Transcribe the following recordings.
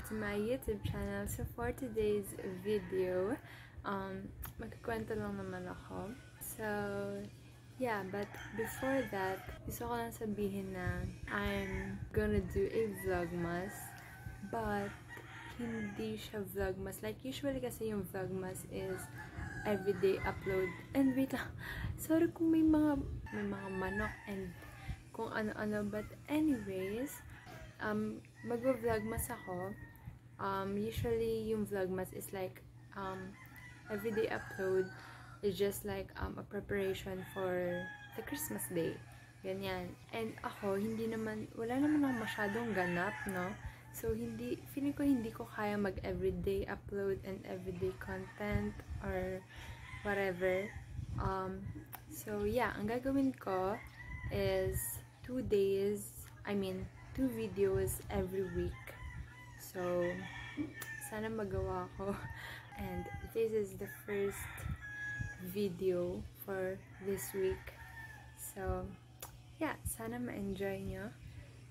to my YouTube channel. So for today's video, magkukwento lang naman ako. So, yeah, but before that, gusto ko lang sabihin na I'm gonna do a vlogmas, but hindi siya vlogmas. Like, usually kasi yung vlogmas is everyday upload. And wait lang, sorry kung may mga manok and kung ano-ano, but anyways, mag-vlogmas ako. Usually yung vlogmas is like everyday upload is just like a preparation for the Christmas day. Ganyan. And ako, wala naman ako masyadong ganap, no? So, feeling ko hindi ko kaya mag-everyday upload and everyday content or whatever. So, yeah, ang gagawin ko is 2 videos every week. So, sana magawa ko. And this is the first video for this week. So, yeah, sana ma-enjoy nyo.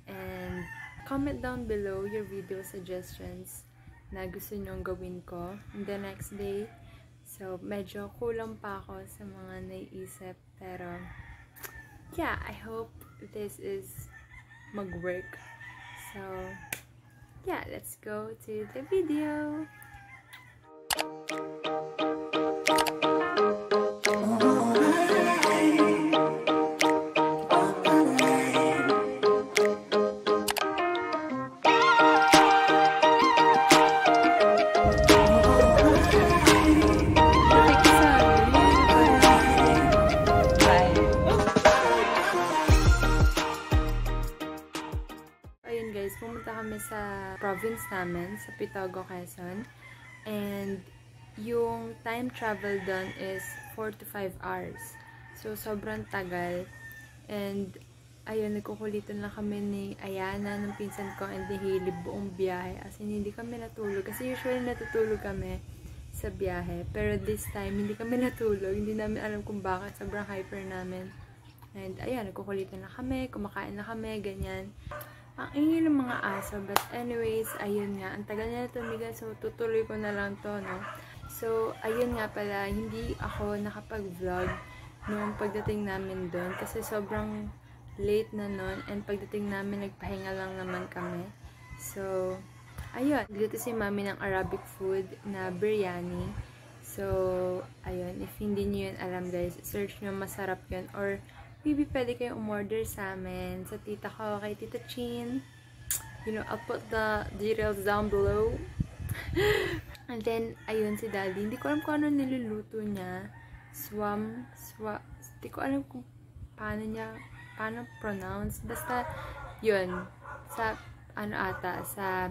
And comment down below your video suggestions na gusto nyong gawin ko in the next day. So, medyo kulang pa ako sa mga naiisip. Pero, yeah, I hope this is mag-work. So, yeah, let's go to the video. Pumunta kami sa province namin, sa Pitogo, Quezon. And yung time travel doon is 4 to 5 hours. So, sobrang tagal. And, ayun, nagkukulitan lang kami ni Ayana, ng pinsan ko, and ni Hailey buong biyahe. As in, hindi kami natulog. Kasi usually natutulog kami sa biyahe. Pero this time, hindi kami natulog. Hindi namin alam kung bakit. Sobrang hyper namin. And, ayun, nagkukulitan na kami, kumakain na kami, ganyan. Ang ingay ng mga aso, but anyways, ayun nga, ang tagal na tumigal, so tutuloy ko na lang to, no? So, ayun nga pala, hindi ako nakapag-vlog noong pagdating namin doon, kasi sobrang late na noon, and pagdating namin, nagpahinga lang naman kami. So, ayun, dito si mami ng Arabic food na biryani. So, ayun, if hindi nyo yun alam guys, search nyo, masarap yun, or maybe pwede kayong umorder sa amin, sa tita ko, kay Tita Chin. You know, I'll put the details down below. And then, ayun si Daddy. Hindi ko alam kung ano niluluto niya. Hindi ko alam kung paano pronounce. Basta, yun. Sa, sa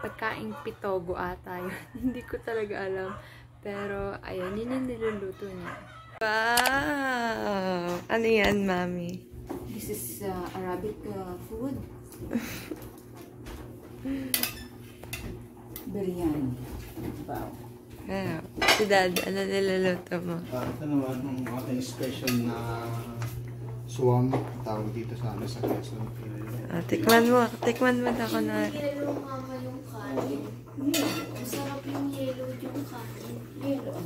pagkaing Pitogo ata. Yun. Hindi ko talaga alam. Pero, ayun, yun yung niluluto niya. Wow! Ano yan, Mami? This is Arabic food. Biryani. Wow. Wow. Si Dad, ano niluluto mo? Ito naman ang aking special na suwam. Tawag dito sa sa Quezon. Tikman mo na ako na. Yellow mama yung kanin. Masarap yung yellow yung kanin. Yellow.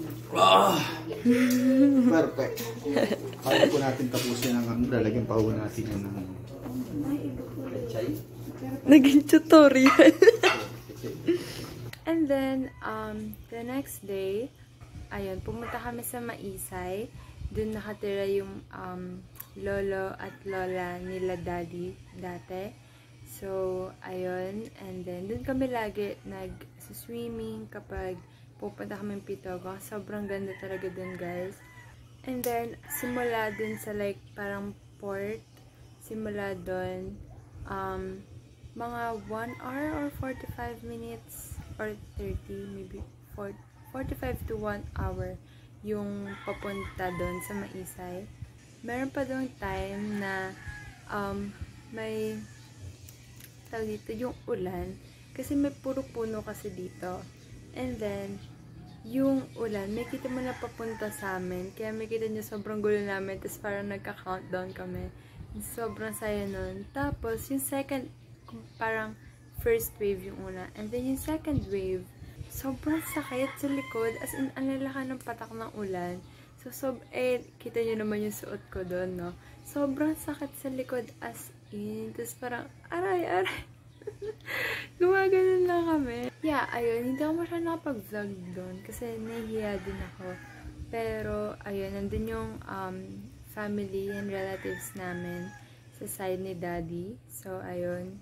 Perfect. Kaya po natin tapusin ang lalagyan pa po natin yung chay. Naging tutorial. And then, the next day, ayun, pumunta kami sa Maisay. Doon nakatira yung lolo at lola nila Daddy dati. So, ayun. And then, doon kami lagi nag-swimming kapag pupunta kami ng Pitogo. Sobrang ganda talaga doon, guys. And then, simula dun sa like, parang port, simula dun, mga 1 hour or 45 minutes, or 30, maybe 45 to 1 hour yung papunta dun sa Maisay. Meron pa doon time na, may, tawag dito, yung ulan, kasi may puro puno kasi dito. And then, yung ulan, may kita mo na papunta sa amin. Kaya may kita nyo sobrang gulo namin. Tapos parang nagka-countdown kami. Sobrang saya nun. Tapos, yung second, parang first wave yung una. And then yung second wave, sobrang sakit sa likod. As in, ang lalaki ng patak ng ulan. So, kita nyo naman yung suot ko doon, no? Sobrang sakit sa likod as in. Tapos parang, aray. Gumaganon lang kami. Yeah, ayun. Hindi ako masyadong nakapag-vlog doon. Kasi nahihiya din ako. Pero, ayun. Nandun yung family and relatives namin sa side ni Daddy. So, ayun.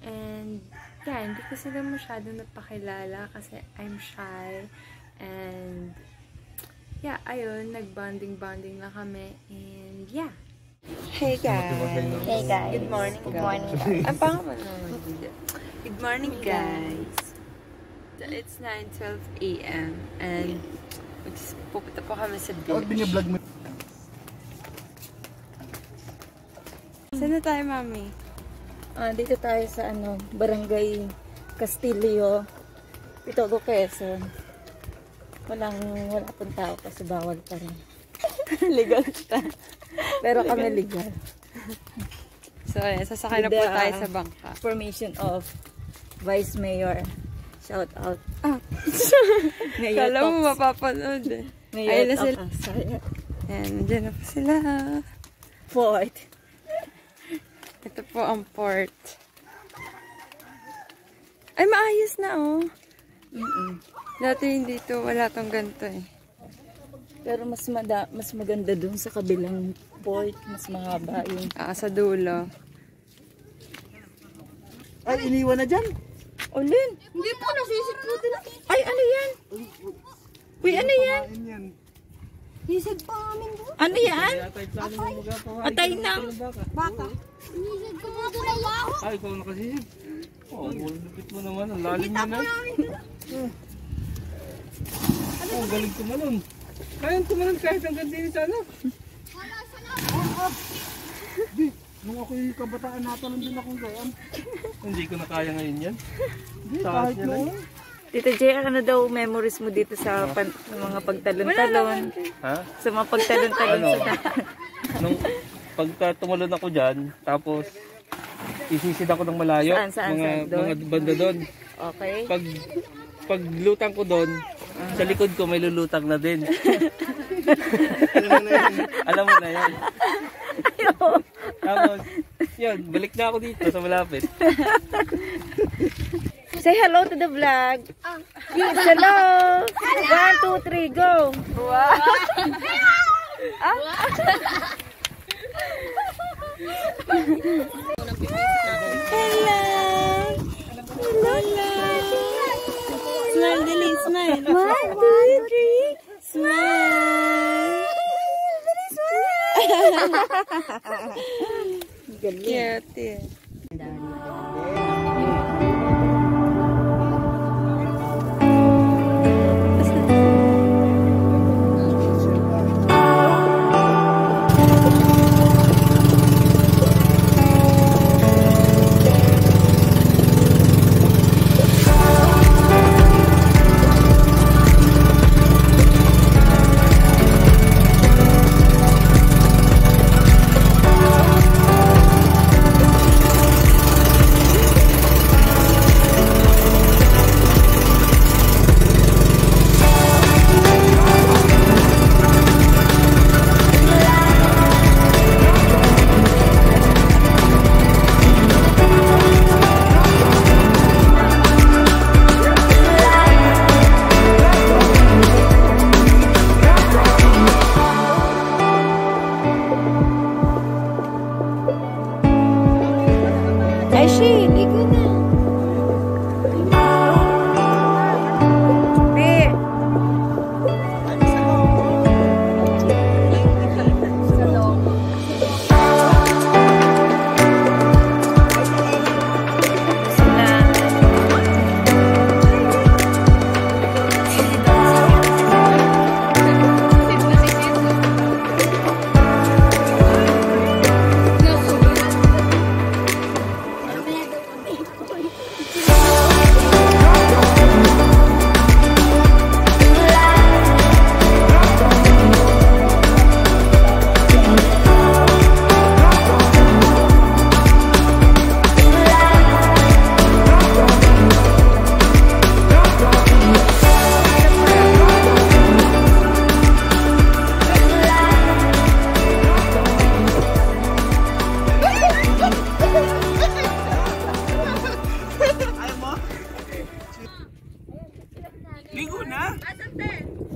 And, yeah, hindi ko sila masyadong napakilala kasi I'm shy. And, yeah, ayun. Nag-bonding lang kami. And, yeah. Hey guys. Hey guys. Good morning. Good morning. Ang pangalan naman. Good morning guys. It's 9:12 a.m. and pupunta po kami sa beach. Biniblog mo. Saan na tayo, Mami? Dito tayo sa Barangay Castillo, Pitogo, Quezon. Wala pang tao kasi bawal pa rin. Legal ta. Pero kami legal. So, ayan, sasakay na po tayo sa bangka. Permission of Vice Mayor. Shout out. Mayor Kala mo Tox. mapapanood eh. Mayor Ayun na Tox. sila. Sorry. Ayan, dyan na po sila. Fort. Ito po ang port. Ay, maayos na oh. Dati hindi to, wala tong ganito eh. Pero mas maganda dun sa kabilang port. Mas mahaba yung... Sa dulo. Ay, iniwan na dyan. Ulin! Hindi po, nasisip po din. Ay, ano yan? Uy, ano yan? Nisig pa amin doon. Ano yan? Atay na. Baka. Nisig ko mo doon ay yaho. Ay, ikaw nakasisip. Oh, lupit mo naman. Ang lalim mo na. Oh, galing tumalon. Kaya tumalon kahit hanggang din sana. Di, nung ako'y kabataan natalon din akong gayan. Hindi ko na kaya ngayon yan. Di, Taas kahit niya lang. noon. Tita J, ano daw memories mo dito sa mga pagtalon-talon? Ha? Sa mga pagtalon-talon Ano? sa... Nung pagka tumalon ako dyan, tapos isisid ako ng malayo. Saan? Doon? Mga banda doon. Okay. Pag lutang ko doon, sa likod ko may lulutang na din. Alam mo na yan. Tapos, yun, balik na ako dito sa malapit. Say hello to the vlog. Yes, hello. 1, 2, 3, go. Wow! Hello. Hello. Smile, Dili, smile. 1, 2, 3, smile. Galing. Cute eh.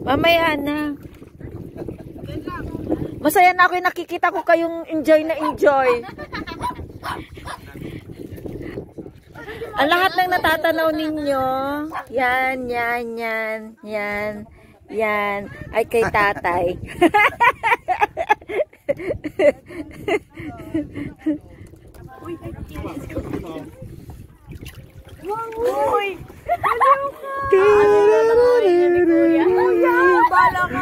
Mamaya na. Masaya na ako yung nakikita ko kayong enjoy na enjoy. Ang lahat ng natatanaw ninyo, yan, ay kay tatay. Uy! Baliw ka! Bala ka!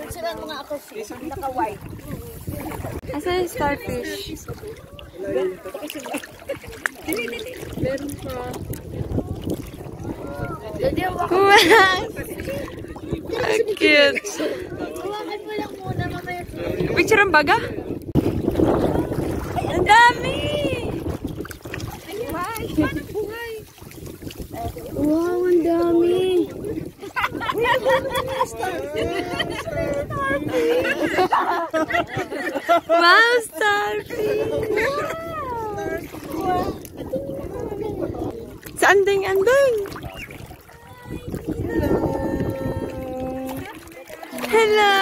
Siran mga ako siya, naka-white. Asa yung starfish? Meron pa. Ang cute. Hawakan mo lang muna mamaya. Picture ang baga? Ang dami! Wow, ang dami. Wow, starfish! Sa anding-anding! Hello!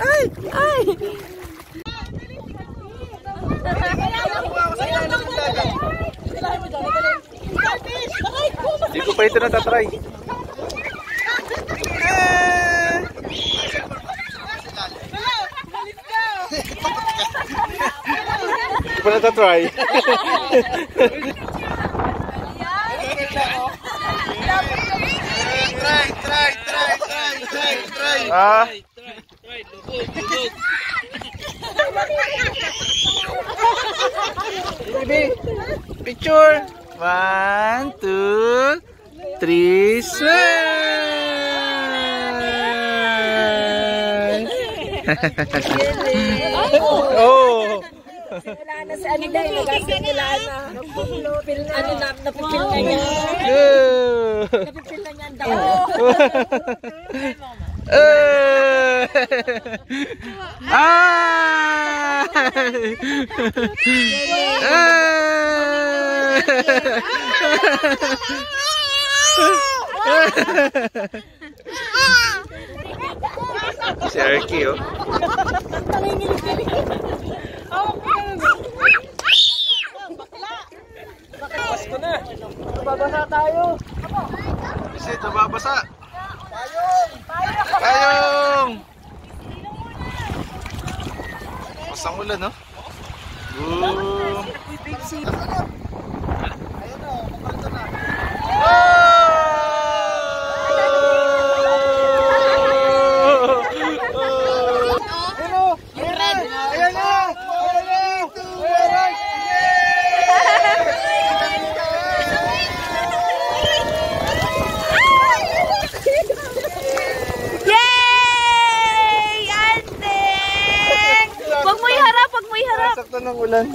Ay! Ay! Hindi ko pa ito natatry. Hindi ko pa natatry. Ah. Picture. 1, 2, 3, smile. Oh. Wala na si ano dahil nagasimula na. Ano na, napipil na niya. Napipil na niya ang daw. Si Arky, oh. Pasko na. Babasa tayo. Kasi babasa. Payong! Pasang ulan, no? Boom! Sakto ng ulan.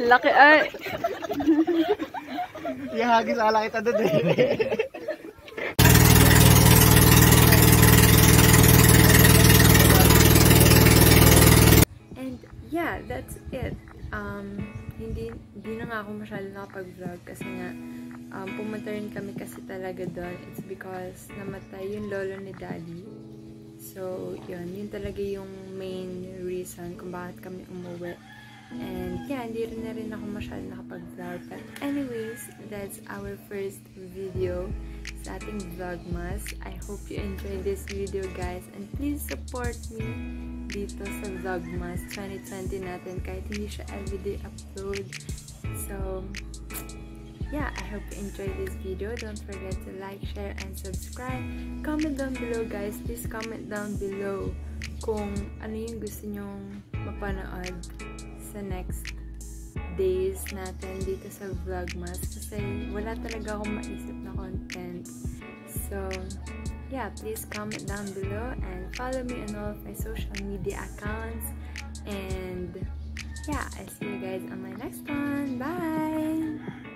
Laki ay. Ihagis ala kita doon eh. And yeah, that's it. Hindi na nga ako masyado nakapag-vlog kasi nga pumunta rin kami kasi talaga doon. It's because namatay yung lolo ni Daddy. So, yun talaga yung main reason kung bakit kami umuwi. And yeah, hindi rin ako masyado nakapag-vlog. But anyways, that's our first video sa ating vlogmas. I hope you enjoyed this video, guys. And please support me dito sa vlogmas 2020 natin kahit hindi siya everyday upload. So, yeah, I hope you enjoyed this video. Don't forget to like, share, and subscribe. Comment down below, guys. Please comment down below kung ano yung gusto nyong mapanood sa next days natin dito sa vlogmas. Kasi wala talaga akong maisip na content. So, yeah, please comment down below and follow me on all of my social media accounts. And yeah, I'll see you guys on my next one. Bye!